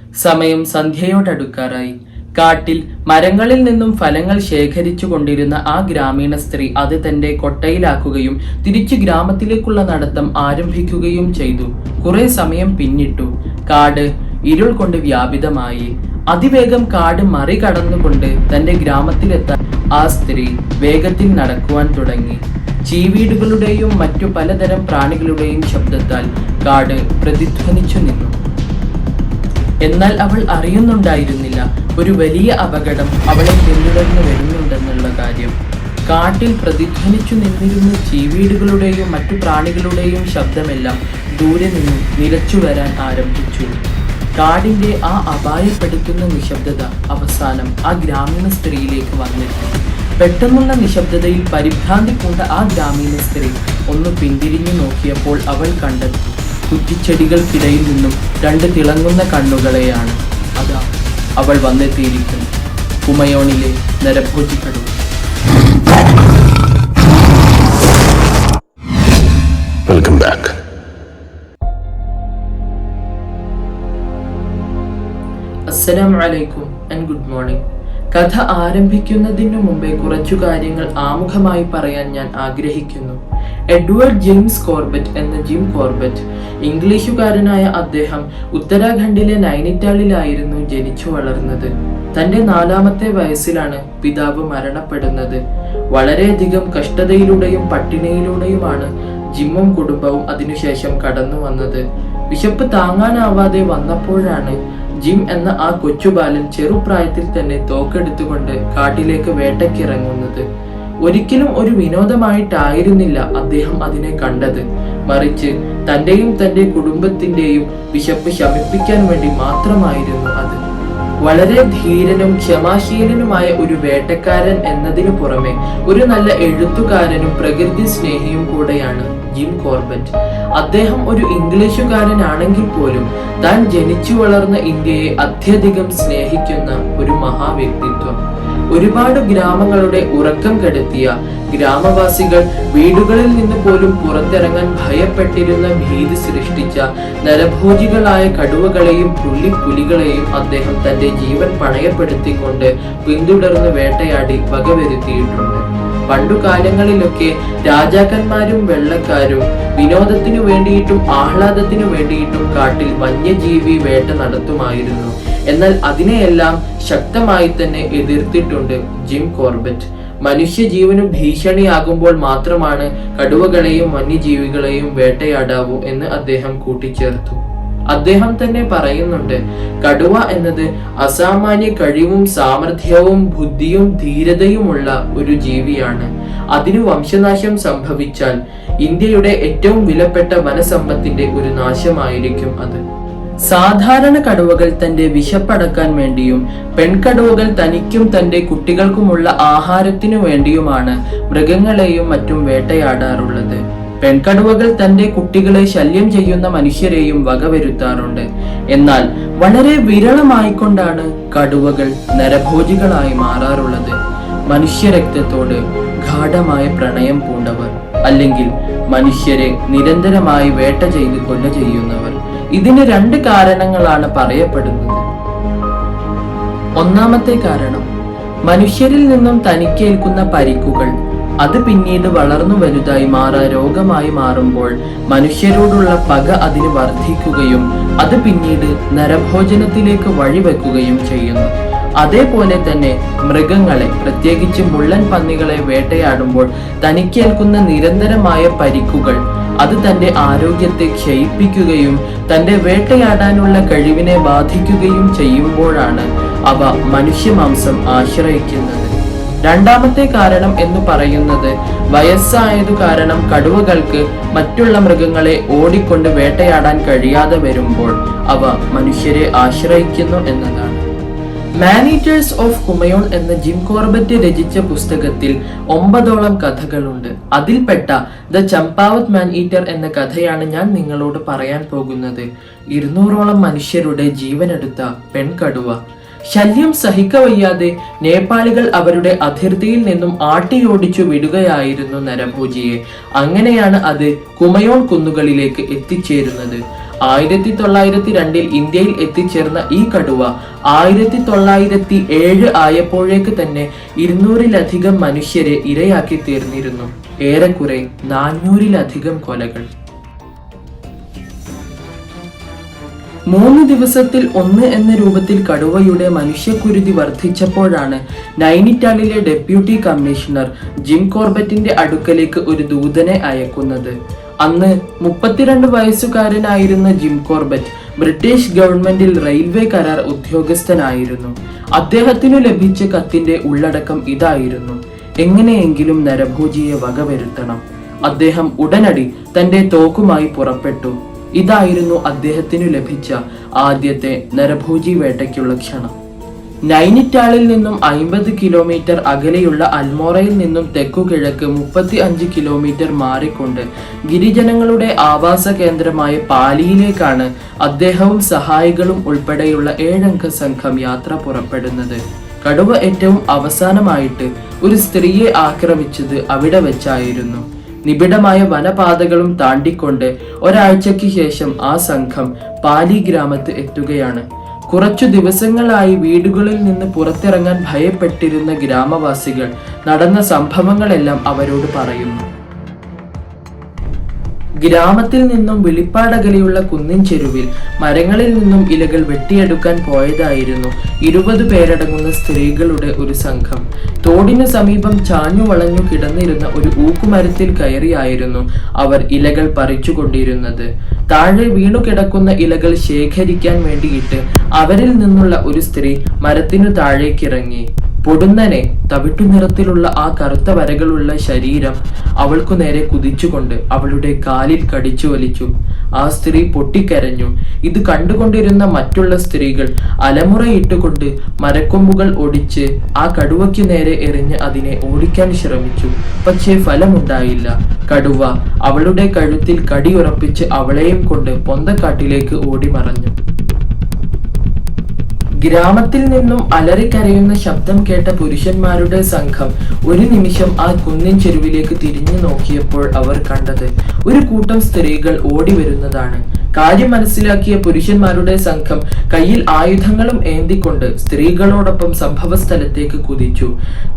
സമയം സന്ധ്യയോടടുക്കാറായി. കാട്ടിൽ മരങ്ങളിൽ നിന്നും ഫലങ്ങൾ ശേഖരിച്ചു കൊണ്ടിരുന്ന ആ ഗ്രാമീണ സ്ത്രീ അത് തന്റെ കൊട്ടയിലാക്കുകയും തിരിച്ചു ഗ്രാമത്തിലേക്കുള്ള നടത്തം ആരംഭിക്കുകയും ചെയ്തു. കുറെ സമയം പിന്നിട്ടു. കാട് ഇരുൾ കൊണ്ട് വ്യാപിതമായി. അതിവേഗം കാട് മറികടന്നുകൊണ്ട് തന്റെ ഗ്രാമത്തിലെത്താൻ ആ സ്ത്രീ വേഗത്തിൽ നടക്കുവാൻ തുടങ്ങി. ചീവീടുകളുടെയും മറ്റു പലതരം പ്രാണികളുടെയും ശബ്ദത്താൽ കാട് പ്രതിധ്വനിച്ചു നിന്നു. എന്നാൽ അവൾ അറിയുന്നുണ്ടായിരുന്നില്ല ഒരു വലിയ അപകടം അവളെ പിന്തുടർന്നു വരുന്നുണ്ടെന്നുള്ള കാര്യം. കാട്ടിൽ പ്രതിധ്വനിച്ചു നിന്നിരുന്ന ചീവീടുകളുടെയും മറ്റു പ്രാണികളുടെയും ശബ്ദമെല്ലാം ദൂരെ നിന്നും നിലച്ചു വരാൻ ആരംഭിച്ചു. കാടിന്റെ ആ അപായപ്പെടുത്തുന്ന നിശബ്ദത അവസാനം ആ ഗ്രാമീണ സ്ത്രീയിലേക്ക് വന്നെത്തി. പെട്ടെന്നുള്ള നിശബ്ദതയിൽ പരിഭ്രാന്തി പൂണ്ട ആ ഗ്രാമീണ സ്ത്രീ ഒന്ന് പിന്തിരിഞ്ഞു നോക്കിയപ്പോൾ അവൾ കണ്ടത് കുറ്റിച്ചെടികൾക്കിടയിൽ നിന്നും രണ്ട് തിളങ്ങുന്ന കണ്ണുകളെയാണ്. അതാ അവൾ വന്നെത്തിയിരിക്കുന്നു, കുമയോണിലെ നരഭോജി കടുവ. Welcome back. അസ്സലാമു അലൈക്കും ആൻഡ് ഗുഡ് മോർണിംഗ്. കഥ ആരംഭിക്കുന്നതിനു മുമ്പേ കുറച്ചു കാര്യങ്ങൾ ആമുഖമായി പറയാൻ ഞാൻ ആഗ്രഹിക്കുന്നു. എഡ്വേർഡ് ജെയിംസ് കോർബറ്റ് എന്ന ജിം കോർബറ്റ്, ഇംഗ്ലീഷുകാരനായ അദ്ദേഹം ഉത്തരാഖണ്ഡിലെ നൈനിറ്റാളിലായിരുന്നു ജനിച്ചു വളർന്നത്. തന്റെ 4ാമത്തെ വയസ്സിലാണ് പിതാവ് മരണപ്പെടുന്നത്. വളരെയധികം കഷ്ടതയിലൂടെയും പട്ടിണിയിലൂടെയുമാണ് ജിമ്മും കുടുംബവും അതിനുശേഷം കടന്നു വന്നത്. വിശപ്പ് താങ്ങാനാവാതെ വന്നപ്പോഴാണ് ജിം എന്ന ആ കൊച്ചുബാലൻ ചെറുപ്രായത്തിൽ തന്നെ തോക്കെടുത്തുകൊണ്ട് കാട്ടിലേക്ക് വേട്ടയ്ക്കിറങ്ങുന്നത്. ഒരിക്കലും ഒരു വിനോദമായിട്ടായിരുന്നില്ല അദ്ദേഹം അതിനെ കണ്ടത്. മറിച്ച് തന്റെയും തന്റെ കുടുംബത്തിന്റെയും വിശപ്പ് ശമിപ്പിക്കാൻ വേണ്ടി മാത്രമായിരുന്നു അത്. വളരെ ധീരനും ക്ഷമാശീലനുമായ ഒരു വേട്ടക്കാരൻ എന്നതിനു പുറമെ ഒരു നല്ല എഴുത്തുകാരനും പ്രകൃതി സ്നേഹിയും കൂടെയാണ് ജിം കോർബറ്റ്. അദ്ദേഹം ഒരു ഇംഗ്ലീഷുകാരനാണെങ്കിൽ പോലും താൻ ജനിച്ചു വളർന്ന ഇന്ത്യയെ അത്യധികം സ്നേഹിക്കുന്ന ഒരു മഹാവ്യക്തിത്വം. ഒരുപാട് ഗ്രാമങ്ങളുടെ ഉറക്കം കെടുത്തിയ ഗ്രാമവാസികൾ വീടുകളിൽ നിന്ന് പോലും പുറത്തിറങ്ങാൻ ഭയപ്പെട്ടിരുന്ന ഭീതി സൃഷ്ടിച്ച നരഭോജികളായ കടുവകളെയും പുലികളെയും അദ്ദേഹം തന്റെ ജീവൻ പണയപ്പെടുത്തിക്കൊണ്ട് പിന്തുടർന്ന് വേട്ടയാടി വകവരുത്തിയിട്ടുണ്ട്. പണ്ടുകാലങ്ങളിലൊക്കെ രാജാക്കന്മാരും വെള്ളക്കാരും വിനോദത്തിനു വേണ്ടിയിട്ടും ആഹ്ലാദത്തിനു വേണ്ടിയിട്ടും കാട്ടിൽ വന്യജീവി വേട്ട നടത്തുമായിരുന്നു. എന്നാൽ അതിനെയെല്ലാം ശക്തമായി തന്നെ എതിർത്തിട്ടുണ്ട് ജിം കോർബറ്റ്. മനുഷ്യജീവന് ഭീഷണിയാകുമ്പോൾ മാത്രമാണ് കടുവകളെയും വന്യജീവികളെയും വേട്ടയാടാവൂ എന്ന് അദ്ദേഹം കൂട്ടിച്ചേർത്തു. അദ്ദേഹം തന്നെ പറയുന്നുണ്ട്, കടുവ എന്നത് അസാമാന്യ കഴിവും സാമർഥ്യവും ബുദ്ധിയും ധീരതയുമുള്ള ഒരു ജീവിയാണ്. അതിനു വംശനാശം സംഭവിച്ചാൽ ഇന്ത്യയുടെ ഏറ്റവും വിലപ്പെട്ട വനസമ്പത്തിന്റെ ഒരു നാശമായിരിക്കും അത്. സാധാരണ കടുവകൾ തന്റെ വിശപ്പടക്കാൻ വേണ്ടിയും പെൺകടുവകൾ തനിക്കും തന്റെ കുട്ടികൾക്കുമുള്ള ആഹാരത്തിനു വേണ്ടിയുമാണ് മൃഗങ്ങളെയും മറ്റും വേട്ടയാടാറുള്ളത്. പെൺകടുവകൾ തന്റെ കുട്ടികളെ ശല്യം ചെയ്യുന്ന മനുഷ്യരെയും വകവരുത്താറുണ്ട്. എന്നാൽ വളരെ വിരളമായിക്കൊണ്ടാണ് കടുവകൾ നരഭോജികളായി മാറാറുള്ളത്. മനുഷ്യരക്തത്തോട് ഗാഢമായ പ്രണയം പൂണ്ടവർ, അല്ലെങ്കിൽ മനുഷ്യരെ നിരന്തരമായി വേട്ട ചെയ്ത് കൊല ചെയ്യുന്നവർ. ഇതിന് 2 കാരണങ്ങളാണ് പറയപ്പെടുന്നത്. ഒന്നാമത്തെ കാരണം, മനുഷ്യരിൽ നിന്നും തനിക്കേൽക്കുന്ന പരിക്കുകൾ അത് പിന്നീട് വളർന്നു വലുതായി രോഗമായി മാറുമ്പോൾ മനുഷ്യരോടുള്ള പക അതിന് വർദ്ധിക്കുകയും അത് പിന്നീട് നരഭോജനത്തിലേക്ക് വഴിവെക്കുകയും ചെയ്യുന്നു. അതേപോലെ തന്നെ മൃഗങ്ങളെ, പ്രത്യേകിച്ച് മുള്ളൻ പന്നികളെ വേട്ടയാടുമ്പോൾ തനിക്കേൽക്കുന്ന നിരന്തരമായ പരിക്കുകൾ അത് തന്റെ ആരോഗ്യത്തെ ക്ഷയിപ്പിക്കുകയും തന്റെ വേട്ടയാടാനുള്ള കഴിവിനെ ബാധിക്കുകയും ചെയ്യുമ്പോഴാണ് അവ മനുഷ്യമാംസം ആശ്രയിക്കുന്നത്. രണ്ടാമത്തെ കാരണം എന്ന് പറയുന്നത്, വയസ്സായതു കാരണം കടുവകൾക്ക് മറ്റുള്ള മൃഗങ്ങളെ ഓടിക്കൊണ്ട് വേട്ടയാടാൻ കഴിയാതെ വരുമ്പോൾ അവ മനുഷ്യരെ ആശ്രയിക്കുന്നു എന്നതാണ്. മാനീറ്റേഴ്സ് ഓഫ് കുമയോൺ എന്ന ജിം കോർബറ്റ് രചിച്ച പുസ്തകത്തിൽ 9ഓളം കഥകളുണ്ട്. അതിൽപ്പെട്ട ദ ചമ്പാവത് മാൻ ഈറ്റർ എന്ന കഥയാണ് ഞാൻ നിങ്ങളോട് പറയാൻ പോകുന്നത്. 200ഓളം മനുഷ്യരുടെ ജീവനെടുത്ത പെൺകടുവ. ശല്യം സഹിക്കവയ്യാതെ നേപ്പാളികൾ അവരുടെ അതിർത്തിയിൽ നിന്നും ആട്ടിയോടിച്ചു വിടുകയായിരുന്നു നരഭോജിയെ. അങ്ങനെയാണ് അത് കുമയോൺ കുന്നുകളിലേക്ക് എത്തിച്ചേരുന്നത്. 1902 ഇന്ത്യയിൽ എത്തിച്ചേർന്ന ഈ കടുവ 1907 ആയപ്പോഴേക്ക് തന്നെ 200-ലധികം മനുഷ്യരെ ഇരയാക്കി തീർന്നിരുന്നു. ഏറെക്കുറെ 400-ലധികം കൊലകൾ. 3 ദിവസത്തിൽ 1 എന്ന രൂപത്തിൽ കടുവയുടെ മനുഷ്യക്കുരുതി വർദ്ധിച്ചപ്പോഴാണ് നൈനിറ്റാളിലെ ഡെപ്യൂട്ടി കമ്മീഷണർ ജിം കോർബറ്റിന്റെ അടുക്കലേക്ക് ഒരു ദൂതനെ അയക്കുന്നത്. അന്ന് 32 വയസ്സുകാരനായിരുന്ന ജിം കോർബറ്റ് ബ്രിട്ടീഷ് ഗവൺമെന്റിൽ റെയിൽവേ കരാർ ഉദ്യോഗസ്ഥനായിരുന്നു. അദ്ദേഹത്തിനു ലഭിച്ച കത്തിന്റെ ഉള്ളടക്കം ഇതായിരുന്നു: എങ്ങനെയെങ്കിലും നരഭോജിയെ വകവരുത്തണം. അദ്ദേഹം ഉടനടി തന്റെ തോക്കുമായി പുറപ്പെട്ടു. ഇതായിരുന്നു അദ്ദേഹത്തിനു ലഭിച്ച ആദ്യത്തെ നരഭോജി വേട്ടയ്ക്കുള്ള ക്ഷണം. നൈനിറ്റാളിൽ നിന്നും 50 കിലോമീറ്റർ അകലെയുള്ള അൽമോറയിൽ നിന്നും തെക്കുകിഴക്ക് 35 കിലോമീറ്റർ മാറിക്കൊണ്ട് ഗിരിജനങ്ങളുടെ ആവാസ കേന്ദ്രമായ പാലിയിലേക്കാണ് അദ്ദേഹവും സഹായികളും ഉൾപ്പെടെയുള്ള 7 അംഗ സംഘം യാത്ര പുറപ്പെടുന്നത്. കടുവ ഏറ്റവും അവസാനമായിട്ട് ഒരു സ്ത്രീയെ ആക്രമിച്ചത് അവിടെ വെച്ചായിരുന്നു. നിബിഡമായ വനപാതകളും താണ്ടിക്കൊണ്ട് ഒരാഴ്ചയ്ക്ക് ശേഷം ആ സംഘം പാലി ഗ്രാമത്ത് എത്തുകയാണ്. കുറച്ചു ദിവസങ്ങളായി വീടുകളിൽ നിന്ന് പുറത്തിറങ്ങാൻ ഭയപ്പെട്ടിരുന്ന ഗ്രാമവാസികൾ നടന്ന സംഭവങ്ങളെല്ലാം അവരോട് പറയുന്നു. ഗ്രാമത്തിൽ നിന്നും വെളിപ്പാടകലെയുള്ള കുന്നിൻ ചെരുവിൽ മരങ്ങളിൽ നിന്നും ഇലകൾ വെട്ടിയെടുക്കാൻ പോയതായിരുന്നു 20 പേരടങ്ങുന്ന സ്ത്രീകളുടെ ഒരു സംഘം. തോടിനു സമീപം ചാഞ്ഞു വളഞ്ഞു കിടന്നിരുന്ന ഒരു ഊക്കുമരത്തിൽ കയറിയായിരുന്നു അവർ ഇലകൾ പറിച്ചുകൊണ്ടിരുന്നത്. താഴെ വീണു കിടക്കുന്ന ഇലകൾ ശേഖരിക്കാൻ വേണ്ടിയിട്ട് അവരിൽ നിന്നുള്ള ഒരു സ്ത്രീ മരത്തിനു താഴേക്കിറങ്ങി. പൊടുന്നനെ തവിട്ടു നിറത്തിലുള്ള ആ കറുത്ത വരകളുള്ള ശരീരം അവൾക്കു നേരെ കുതിച്ചുകൊണ്ട് അവളുടെ കാലിൽ കടിച്ചു വലിച്ചു. ആ സ്ത്രീ പൊട്ടിക്കരഞ്ഞു. ഇത് കണ്ടുകൊണ്ടിരുന്ന മറ്റുള്ള സ്ത്രീകൾ അലമുറയിട്ടുകൊണ്ട് മരക്കൊമ്പുകൾ ഒടിച്ച് ആ കടുവയ്ക്ക് നേരെ എറിഞ്ഞ് അതിനെ ഓടിക്കാൻ ശ്രമിച്ചു. പക്ഷേ ഫലമുണ്ടായില്ല. കടുവ അവളുടെ കഴുത്തിൽ കടിയുറപ്പിച്ച് അവളെയും കൊണ്ട് പൊന്തക്കാട്ടിലേക്ക് ഓടിമറഞ്ഞു. ഗ്രാമത്തിൽ നിന്നും അലറിക്കരയുന്ന ശബ്ദം കേട്ട പുരുഷന്മാരുടെ സംഘം ഒരു നിമിഷം ആ കുന്നിൻ ചെരുവിലേക്ക് തിരിഞ്ഞു നോക്കിയപ്പോൾ അവർ കണ്ടത് ഒരു കൂട്ടം സ്ത്രീകൾ ഓടി വരുന്നതാണ്. കാര്യം മനസ്സിലാക്കിയ പുരുഷന്മാരുടെ സംഘം കയ്യിൽ ആയുധങ്ങളും ഏന്തിക്കൊണ്ട് സ്ത്രീകളോടൊപ്പം സംഭവ സ്ഥലത്തേക്ക് കുതിച്ചു.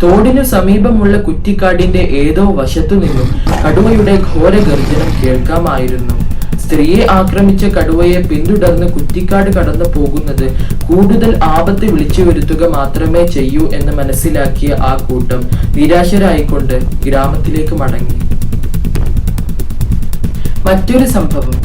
തോടിനു സമീപമുള്ള കുറ്റിക്കാടിന്റെ ഏതോ വശത്തു നിന്നും കടുവയുടെ ഘോര ഗർജനം കേൾക്കാമായിരുന്നു. സ്ത്രീയെ ആക്രമിച്ച കടുവയെ പിന്തുടർന്ന് കുറ്റിക്കാട് കടന്നു പോകുന്നത് കൂടുതൽ ആപത്ത് വിളിച്ചു വരുത്തുക മാത്രമേ ചെയ്യൂ എന്ന് മനസ്സിലാക്കിയ ആ കൂട്ടം നിരാശരായിക്കൊണ്ട് ഗ്രാമത്തിലേക്ക് മടങ്ങി. മറ്റൊരു സംഭവം,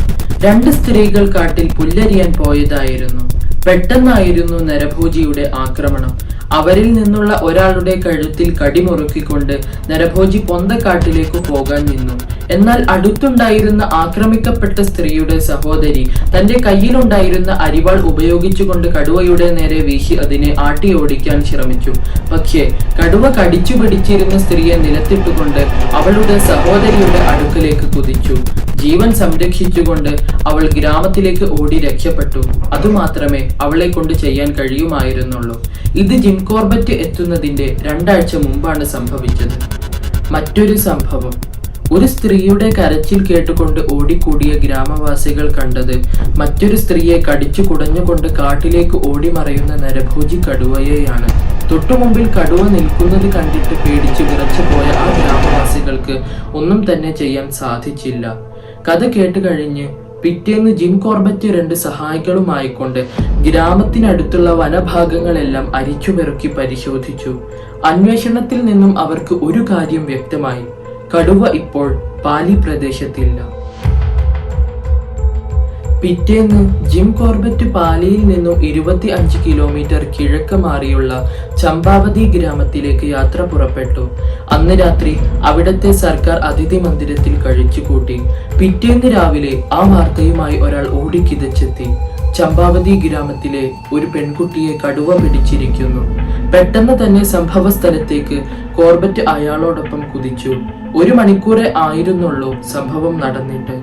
2 സ്ത്രീകൾ കാട്ടിൽ പുല്ലരിയാൻ പോയതായിരുന്നു. പെട്ടെന്നായിരുന്നു നരഭോജിയുടെ ആക്രമണം. അവരിൽ നിന്നുള്ള ഒരാളുടെ കഴുത്തിൽ കടിമുറുക്കിക്കൊണ്ട് നരഭോജി പൊന്തക്കാട്ടിലേക്ക് പോകാൻ നിന്നു. എന്നാൽ അടുത്തുണ്ടായിരുന്ന ആക്രമിക്കപ്പെട്ട സ്ത്രീയുടെ സഹോദരി തന്റെ കയ്യിലുണ്ടായിരുന്ന അരിവാൾ ഉപയോഗിച്ചുകൊണ്ട് കടുവയുടെ നേരെ വീശി അതിനെ ആട്ടി ഓടിക്കാൻ ശ്രമിച്ചു. പക്ഷേ കടുവ കടിച്ചു പിടിച്ചിരുന്ന സ്ത്രീയെ നിലത്തിട്ടുകൊണ്ട് അവളുടെ സഹോദരിയുടെ അടുക്കലേക്ക് കുതിച്ചു. ജീവൻ സംരക്ഷിച്ചുകൊണ്ട് അവൾ ഗ്രാമത്തിലേക്ക് ഓടി രക്ഷപ്പെട്ടു. അതുമാത്രമേ അവളെ കൊണ്ട് ചെയ്യാൻ കഴിയുമായിരുന്നുള്ളൂ. ഇത് ജിം കോർബറ്റ് എത്തുന്നതിന്റെ 2 ആഴ്ച മുമ്പാണ് സംഭവിച്ചത്. മറ്റൊരു സംഭവം, ഒരു സ്ത്രീയുടെ കരച്ചിൽ കേട്ടുകൊണ്ട് ഓടിക്കൂടിയ ഗ്രാമവാസികൾ കണ്ടത് മറ്റൊരു സ്ത്രീയെ കടിച്ചു കുടഞ്ഞുകൊണ്ട് കാട്ടിലേക്ക് ഓടിമറയുന്ന നരഭോജി കടുവയെയാണ്. തൊട്ടുമുമ്പിൽ കടുവ നിൽക്കുന്നത് കണ്ടിട്ട് പേടിച്ച് വിറച്ചു പോയ ആ ഗ്രാമവാസികൾക്ക് ഒന്നും തന്നെ ചെയ്യാൻ സാധിച്ചില്ല. കഥ കേട്ട് കഴിഞ്ഞ് പിറ്റേന്ന് ജിം കോർബറ്റ് 2 സഹായികളുമായിക്കൊണ്ട് ഗ്രാമത്തിനടുത്തുള്ള വനഭാഗങ്ങളെല്ലാം അരിച്ചുപെറുക്കി പരിശോധിച്ചു. അന്വേഷണത്തിൽ നിന്നും അവർക്ക് ഒരു കാര്യം വ്യക്തമായി: കടുവ ഇപ്പോൾ പാലി പ്രദേശത്തില്ല. പിറ്റേന്ന് ജിം കോർബറ്റ് പാലിയിൽ നിന്നും 25 കിലോമീറ്റർ കിഴക്ക് മാറിയുള്ള ചമ്പാവതി ഗ്രാമത്തിലേക്ക് യാത്ര പുറപ്പെട്ടു. അന്ന് രാത്രി അവിടത്തെ സർക്കാർ അതിഥി മന്ദിരത്തിൽ കഴിച്ചുകൂട്ടി. പിറ്റേന്ന് രാവിലെ ആ വാർത്തയുമായി ഒരാൾ ഓടിക്കിതച്ചെത്തി: ചമ്പാവതി ഗ്രാമത്തിലെ ഒരു പെൺകുട്ടിയെ കടുവ പിടിച്ചിരിക്കുന്നു. പെട്ടെന്ന് തന്നെ സംഭവ സ്ഥലത്തേക്ക് കോർബറ്റ് അയാളോടൊപ്പം കുതിച്ചു. 1 മണിക്കൂറേ ആയിരുന്നുള്ളൂ സംഭവം നടന്നിട്ട്.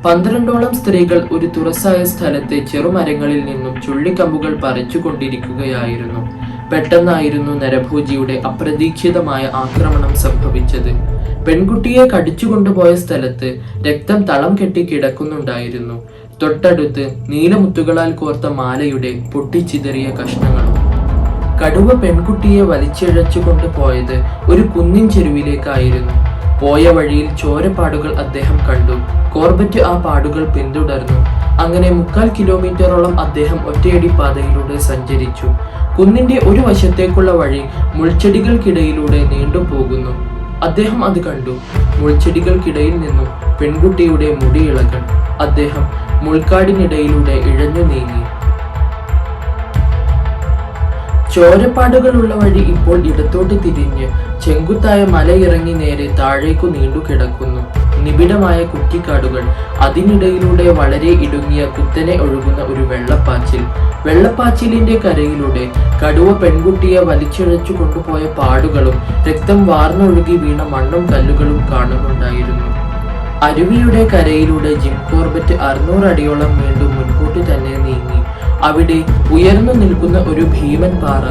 12ഓളം സ്ത്രീകൾ ഒരു തുറസായ സ്ഥലത്തെ ചെറുമരങ്ങളിൽ നിന്നും ചുള്ളിക്കമ്പുകൾ പറിച്ചു കൊണ്ടിരിക്കുകയായിരുന്നു. പെട്ടെന്നായിരുന്നു നരഭോജിയുടെ അപ്രതീക്ഷിതമായ ആക്രമണം സംഭവിച്ചത്. പെൺകുട്ടിയെ കടിച്ചുകൊണ്ടുപോയ സ്ഥലത്ത് രക്തം തളം കെട്ടി കിടക്കുന്നുണ്ടായിരുന്നു. തൊട്ടടുത്ത് നീലമുത്തുകളാൽ കോർത്ത മാലയുടെ പൊട്ടിച്ചിതറിയ കഷ്ണങ്ങളും. കടുവ പെൺകുട്ടിയെ വലിച്ചിഴച്ചുകൊണ്ട് പോയത് ഒരു കുന്നിൻ ചെരുവിലേക്കായിരുന്നു. പോയ വഴിയിൽ ചോരപ്പാടുകൾ അദ്ദേഹം കണ്ടു. കോർബറ്റ് ആ പാടുകൾ പിന്തുടർന്നു. അങ്ങനെ 3/4 കിലോമീറ്ററോളം അദ്ദേഹം ഒറ്റയടി പാതയിലൂടെ സഞ്ചരിച്ചു. കുന്നിന്റെ ഒരു വശത്തേക്കുള്ള വഴി മുൾച്ചെടികൾക്കിടയിലൂടെ നീണ്ടുപോകുന്നു. അദ്ദേഹം അത് കണ്ടു. മുൾച്ചെടികൾക്കിടയിൽ നിന്നും പെൺകുട്ടിയുടെ മുടിയിളകൾ. അദ്ദേഹം മുൾക്കാടിനിടയിലൂടെ ഇഴഞ്ഞു നീങ്ങി. ചോരപ്പാടുകളുള്ള വഴി ഇപ്പോൾ ഇടത്തോട്ട് തിരിഞ്ഞ് ചെങ്കുത്തായ മലയിറങ്ങി നേരെ താഴേക്കു നീണ്ടുകിടക്കുന്നു. നിബിഡമായ കുറ്റിക്കാടുകൾ, അതിനിടയിലൂടെ വളരെ ഇടുങ്ങിയ കുത്തനെ ഒഴുകുന്ന ഒരു വെള്ളപ്പാച്ചിൽ. വെള്ളപ്പാച്ചിലിന്റെ കരയിലൂടെ കടുവ പെൺകുട്ടിയെ വലിച്ചിഴച്ചു കൊണ്ടുപോയ പാടുകളും രക്തം വാർന്നൊഴുകി വീണ മണ്ണും കല്ലുകളും കാണുന്നുണ്ടായിരുന്നു. അരുവിയുടെ കരയിലൂടെ ജിം കോർബറ്റ് 600 അടിയോളം വീണ്ടും മുൻപോട്ട് തന്നെ നീങ്ങി. അവിടെ ഉയർന്നു നിൽക്കുന്ന ഒരു ഭീമൻ പാറ.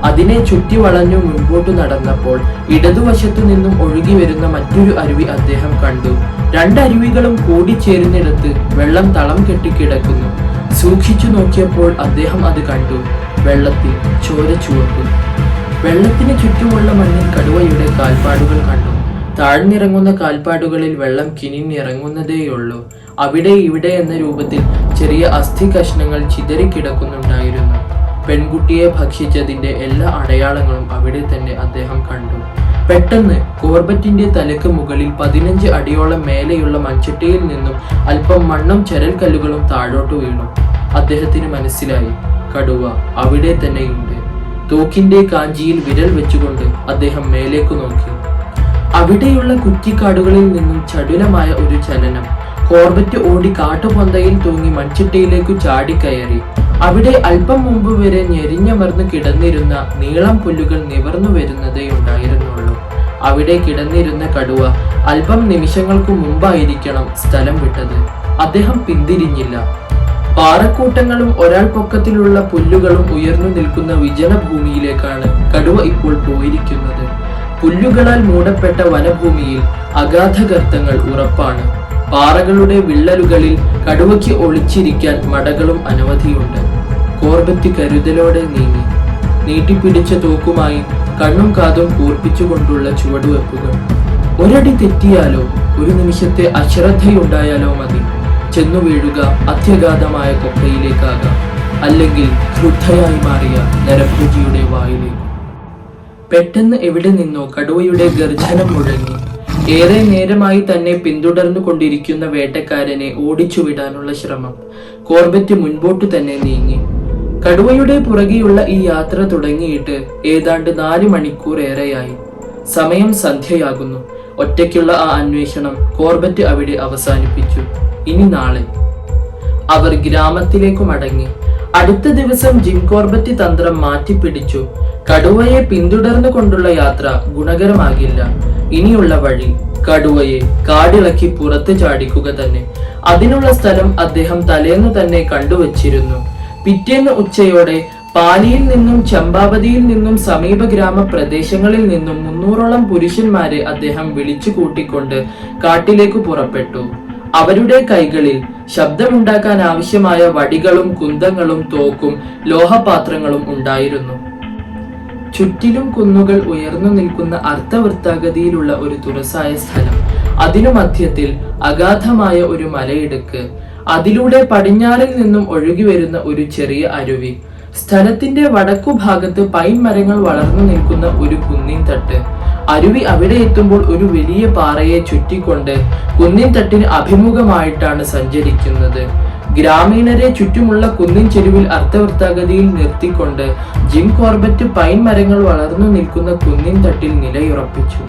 അതിനെ ചുറ്റി വളഞ്ഞു മുൻപോട്ട് നടന്നപ്പോൾ ഇടതുവശത്തു നിന്നും ഒഴുകി വരുന്ന മറ്റൊരു അരുവി അദ്ദേഹം കണ്ടു. 2 അരുവികളും കൂടിച്ചേരുന്നിടത്ത് വെള്ളം തളം കെട്ടിക്കിടക്കുന്നു. സൂക്ഷിച്ചു നോക്കിയപ്പോൾ അദ്ദേഹം അത് കണ്ടു. വെള്ളത്തിൽ ചോര ചുവപ്പ്. വെള്ളത്തിന് ചുറ്റുമുള്ള മണ്ണിൽ കടുവയുടെ കാൽപ്പാടുകൾ കണ്ടു. താഴ്ന്നിറങ്ങുന്ന കാൽപ്പാടുകളിൽ വെള്ളം കിനിഞ്ഞിറങ്ങുന്നതേയുള്ളൂ. അവിടെ ഇവിടെ എന്ന രൂപത്തിൽ ചെറിയ അസ്ഥി കഷ്ണങ്ങൾ ചിതറിക്കിടക്കുന്നുണ്ടായിരുന്നു. പെൺകുട്ടിയെ ഭക്ഷിച്ചതിന്റെ എല്ലാ അടയാളങ്ങളും അവിടെ തന്നെ അദ്ദേഹം കണ്ടു. പെട്ടെന്ന് കോർബറ്റിന്റെ തലക്ക് മുകളിൽ 15 അടിയോളം മേലെയുള്ള മൺചട്ടിയിൽ നിന്നും അല്പം മണ്ണും ചരൽക്കല്ലുകളും താഴോട്ട് വീണു. അദ്ദേഹത്തിന് മനസ്സിലായി, കടുവ അവിടെ തന്നെയുണ്ട്. തോക്കിന്റെ കാഞ്ചിയിൽ വിരൽ വെച്ചുകൊണ്ട് അദ്ദേഹം മേലേക്കു നോക്കി. അവിടെയുള്ള കുറ്റിക്കാടുകളിൽ നിന്നും ചടുലമായ ഒരു ചലനം. കോർബറ്റ് ഓടി കാട്ടുപൊന്തയിൽ തൂങ്ങി മൺചട്ടിയിലേക്കു ചാടിക്കയറി. അവിടെ അല്പം മുമ്പ് വരെ ഞെരിഞ്ഞമർന്നു കിടന്നിരുന്ന നീളം പുല്ലുകൾ നിവർന്നു വരുന്നതേ ഉണ്ടായിരുന്നുള്ളൂ. അവിടെ കിടന്നിരുന്ന കടുവ അല്പം നിമിഷങ്ങൾക്കു മുമ്പായിരിക്കണം സ്ഥലം വിട്ടത്. അദ്ദേഹം പിന്തിരിഞ്ഞില്ല. പാറക്കൂട്ടങ്ങളും ഒരാൾ പൊക്കത്തിലുള്ള പുല്ലുകളും ഉയർന്നു നിൽക്കുന്ന വിജനഭൂമിയിലേക്കാണ് കടുവ ഇപ്പോൾ പോയിരിക്കുന്നത്. പുല്ലുകളാൽ മൂടപ്പെട്ട വനഭൂമിയിൽ അഗാധഗർത്തങ്ങൾ ഉറപ്പാണ്. പാറകളുടെ വിള്ളലുകളിൽ കടുവയ്ക്ക് ഒളിച്ചിരിക്കാൻ മടകളും അനവധിയുണ്ട്. കോർബറ്റ് കരുതലോടെ നീങ്ങി. നീട്ടിപ്പിടിച്ച തോക്കുമായി കണ്ണും കാതും കൂർപ്പിച്ചുകൊണ്ടുള്ള ചുവടുവെപ്പുകൾ. ഒരടി തെറ്റിയാലോ, ഒരു നിമിഷത്തെ അശ്രദ്ധയുണ്ടായാലോ മതി. ചെന്നു വീഴുക അത്യഗാധമായ കൊക്കയിലേക്കാകാം, അല്ലെങ്കിൽ ക്രുദ്ധയായി മാറിയ നരഭോജിയുടെ വായിലേക്ക്. പെട്ടെന്ന് എവിടെ നിന്നോ കടുവയുടെ ഗർജനം മുഴങ്ങി. ഏറെ നേരമായി തന്നെ പിന്തുടർന്നു കൊണ്ടിരിക്കുന്ന വേട്ടക്കാരനെ ഓടിച്ചുവിടാനുള്ള ശ്രമം. കോർബറ്റ് മുൻപോട്ട് തന്നെ നീങ്ങി. കടുവയുടെ പുറകെയുള്ള ഈ യാത്ര തുടങ്ങിയിട്ട് ഏതാണ്ട് 4 മണിക്കൂർ ഏറെയായി. സമയം സന്ധ്യയാകുന്നു. ഒറ്റയ്ക്കുള്ള ആ അന്വേഷണം കോർബറ്റ് അവിടെ അവസാനിപ്പിച്ചു. ഇനി നാളെ അവർ ഗ്രാമത്തിലേക്ക് മടങ്ങി. അടുത്ത ദിവസം ജിം കോർബറ്റ് തന്ത്രം മാറ്റിപ്പിടിച്ചു. കടുവയെ പിന്തുടർന്നു കൊണ്ടുള്ള യാത്ര ഗുണകരമാകില്ല. ഇനിയുള്ള വഴി കടുവയെ കാടിളക്കി പുറത്ത് ചാടിക്കുക തന്നെ. അതിനുള്ള സ്ഥലം അദ്ദേഹം തലേന്നു തന്നെ കണ്ടുവച്ചിരുന്നു. പിറ്റേന്ന് ഉച്ചയോടെ പാലിയിൽ നിന്നും ചമ്പാവതിയിൽ നിന്നും സമീപ ഗ്രാമപ്രദേശങ്ങളിൽ നിന്നും 300ഓളം പുരുഷന്മാരെ അദ്ദേഹം വിളിച്ചു കൂട്ടിക്കൊണ്ട് കാട്ടിലേക്ക് പുറപ്പെട്ടു. അവരുടെ കൈകളിൽ ശബ്ദമുണ്ടാക്കാൻ ആവശ്യമായ വടികളും കുന്തങ്ങളും തോക്കും ലോഹപാത്രങ്ങളും ഉണ്ടായിരുന്നു. ചുറ്റിലും കുന്നുകൾ ഉയർന്നു നിൽക്കുന്ന അർദ്ധവൃത്താകൃതിയിലുള്ള ഒരു തുറസായ സ്ഥലം. അതിനു മധ്യത്തിൽ അഗാധമായ ഒരു മലയിടുക്ക്. അതിലൂടെ പടിഞ്ഞാറിൽ നിന്നും ഒഴുകി വരുന്ന ഒരു ചെറിയ അരുവി. സ്ഥലത്തിന്റെ വടക്കുഭാഗത്ത് പൈൻ മരങ്ങൾ വളർന്നു നിൽക്കുന്ന ഒരു കുന്നിൻ തട്ട്. അരുവി അവിടെ എത്തുമ്പോൾ ഒരു വലിയ പാറയെ ചുറ്റിക്കൊണ്ട് കുന്നിൻ തട്ടിന് അഭിമുഖമായിട്ടാണ് സഞ്ചരിക്കുന്നത്. ഗ്രാമീണരെ ചുറ്റുമുള്ള കുന്നിൻ ചെരുവിൽ അർദ്ധവൃത്താകൃതിയിൽ നിർത്തിക്കൊണ്ട് ജിം കോർബറ്റ് പൈൻ മരങ്ങൾ വളർന്നു നിൽക്കുന്ന കുന്നിൻ തട്ടിൽ നിലയുറപ്പിച്ചു.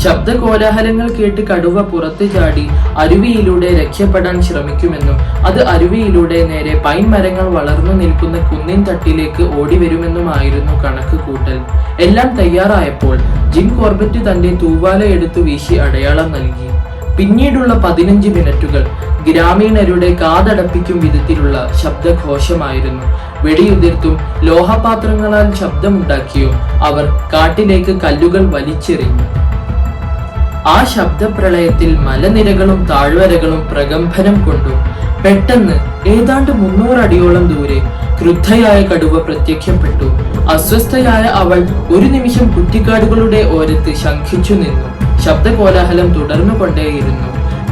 ശബ്ദകോലാഹലങ്ങൾ കേട്ട് കടുവ പുറത്തു ചാടി അരുവിയിലൂടെ രക്ഷപ്പെടാൻ ശ്രമിക്കുമെന്നും അത് അരുവിയിലൂടെ നേരെ പൈൻ മരങ്ങൾ വളർന്നു നിൽക്കുന്ന കുന്നിൻ തട്ടിലേക്ക് ഓടിവരുമെന്നുമായിരുന്നു കണക്ക് കൂട്ടൽ. എല്ലാം തയ്യാറായപ്പോൾ ജിം കോർബറ്റ് തന്റെ തൂവാല എടുത്തു വീശി അടയാളം നൽകി. പിന്നീടുള്ള 15 മിനിറ്റുകൾ ഗ്രാമീണരുടെ കാതടപ്പിക്കും വിധത്തിലുള്ള ശബ്ദഘോഷമായിരുന്നു. വെടിയുതിർത്തും ലോഹപാത്രങ്ങളാൽ ശബ്ദമുണ്ടാക്കിയും അവർ കാട്ടിലേക്ക് കല്ലുകൾ വലിച്ചെറിഞ്ഞു. ആ ശബ്ദപ്രളയത്തിൽ മലനിരകളും താഴ്വരകളും പ്രകമ്പനം കൊണ്ടു. പെട്ടെന്ന് ഏതാണ്ട് 300 അടിയോളം ദൂരെ ക്രുദ്ധയായ കടുവ പ്രത്യക്ഷപ്പെട്ടു. അസ്വസ്ഥയായ അവൾ ഒരു നിമിഷം കുറ്റിക്കാടുകളുടെ ഓരത്ത് ശങ്കിച്ചു നിന്നു. ശബ്ദകോലാഹലം തുടർന്നു കൊണ്ടേയിരുന്നു.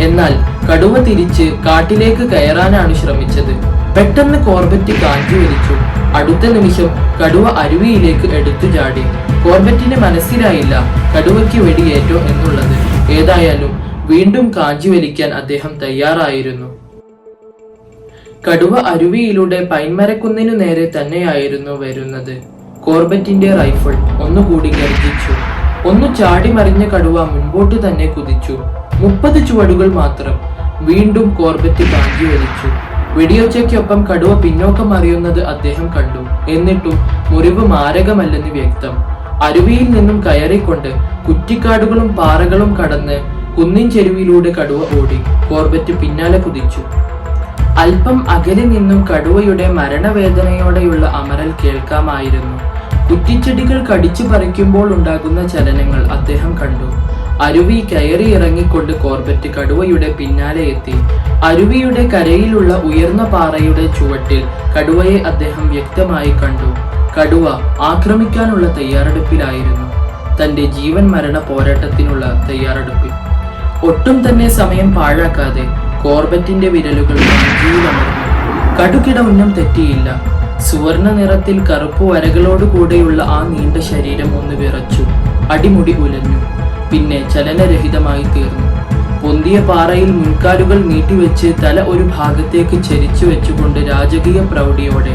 എന്നാൽ കടുവ തിരിച്ച് കാട്ടിലേക്ക് കയറാനാണ് ശ്രമിച്ചത്. പെട്ടെന്ന് കോർബറ്റ് കാഞ്ചി വലിച്ചു. അടുത്ത നിമിഷം കടുവ അരുവിയിലേക്ക് എടുത്തു ചാടി. കോർബറ്റിന് മനസ്സിലായില്ല കടുവയ്ക്ക് വെടിയേറ്റോ എന്നുള്ളത്. ഏതായാലും വീണ്ടും കാഞ്ചി വലിക്കാൻ അദ്ദേഹം തയ്യാറായിരുന്നു. കടുവ അരുവിയിലൂടെ പൈൻമരക്കുന്നിനു നേരെ തന്നെയായിരുന്നു വരുന്നത്. കോർബറ്റിന്റെ റൈഫിൾ ഒന്നുകൂടി ഗർജിച്ചു. ഒന്നു ചാടി മറിഞ്ഞ കടുവ മുൻപോട്ട് തന്നെ കുതിച്ചു. 30 ചുവടുകൾ മാത്രം. വീണ്ടും കോർബറ്റ് കാഞ്ചി വലിച്ചു. വെടിയൊച്ചയ്ക്കൊപ്പം കടുവ പിന്നോക്കം മറിയുന്നത് അദ്ദേഹം കണ്ടു. എന്നിട്ടും മുറിവ് മാരകമല്ലെന്ന് വ്യക്തം. അരുവിയിൽ നിന്നും കയറിക്കൊണ്ട് കുറ്റിക്കാടുകളും പാറകളും കടന്ന് കുന്നിൻ ചെരുവിലൂടെ കടുവ ഓടി. കോർബറ്റ് പിന്നാലെ കുതിച്ചു. അല്പം അകലെ നിന്നും കടുവയുടെ മരണവേദനയോടെയുള്ള അമരൽ കേൾക്കാമായിരുന്നു. കുറ്റിച്ചെടികൾ കടിച്ചു പറിക്കുമ്പോൾ ഉണ്ടാകുന്ന ചലനങ്ങൾ അദ്ദേഹം കണ്ടു. അരുവി കയറി ഇറങ്ങിക്കൊണ്ട് കോർബറ്റ് കടുവയുടെ പിന്നാലെ എത്തി. അരുവിയുടെ കരയിലുള്ള ഉയർന്ന പാറയുടെ ചുവട്ടിൽ കടുവയെ അദ്ദേഹം വ്യക്തമായി കണ്ടു. കടുവ ആക്രമിക്കാനുള്ള തയ്യാറെടുപ്പിലായിരുന്നു. തന്റെ ജീവൻ മരണ പോരാട്ടത്തിനുള്ള തയ്യാറെടുപ്പിൽ. ഒട്ടും തന്നെ സമയം പാഴാക്കാതെ കോർബറ്റിന്റെ വിരലുകൾ വഞ്ചിയിലമർന്നു. കടുകിട ഉന്നം തെറ്റിയില്ല. സുവർണ നിറത്തിൽ കറുപ്പു വരകളോട് കൂടെയുള്ള ആ നീണ്ട ശരീരം ഒന്ന് വിറച്ചു. അടിമുടി ഉലഞ്ഞു. പിന്നെ ചലനരഹിതമായി തീർന്നു. പൊന്തിയ പാറയിൽ മുൻകാലുകൾ നീട്ടിവെച്ച് തല ഒരു ഭാഗത്തേക്ക് ചരിച്ചു വെച്ചുകൊണ്ട് രാജകീയ പ്രൗഢിയോടെ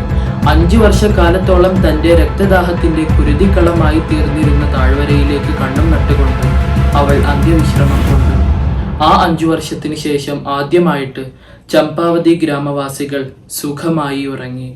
5 വർഷക്കാലത്തോളം തന്റെ രക്തദാഹത്തിന്റെ കുരുതിക്കളമായി തീർന്നിരുന്ന താഴ്വരയിലേക്ക് കണ്ണും നട്ടുകൊണ്ട് അവൾ അന്ത്യവിശ്രമം കൊണ്ടു. ആ 5 വർഷത്തിന് ശേഷം ആദ്യമായിട്ട് ചമ്പാവതി ഗ്രാമവാസികൾ സുഖമായി ഉറങ്ങി.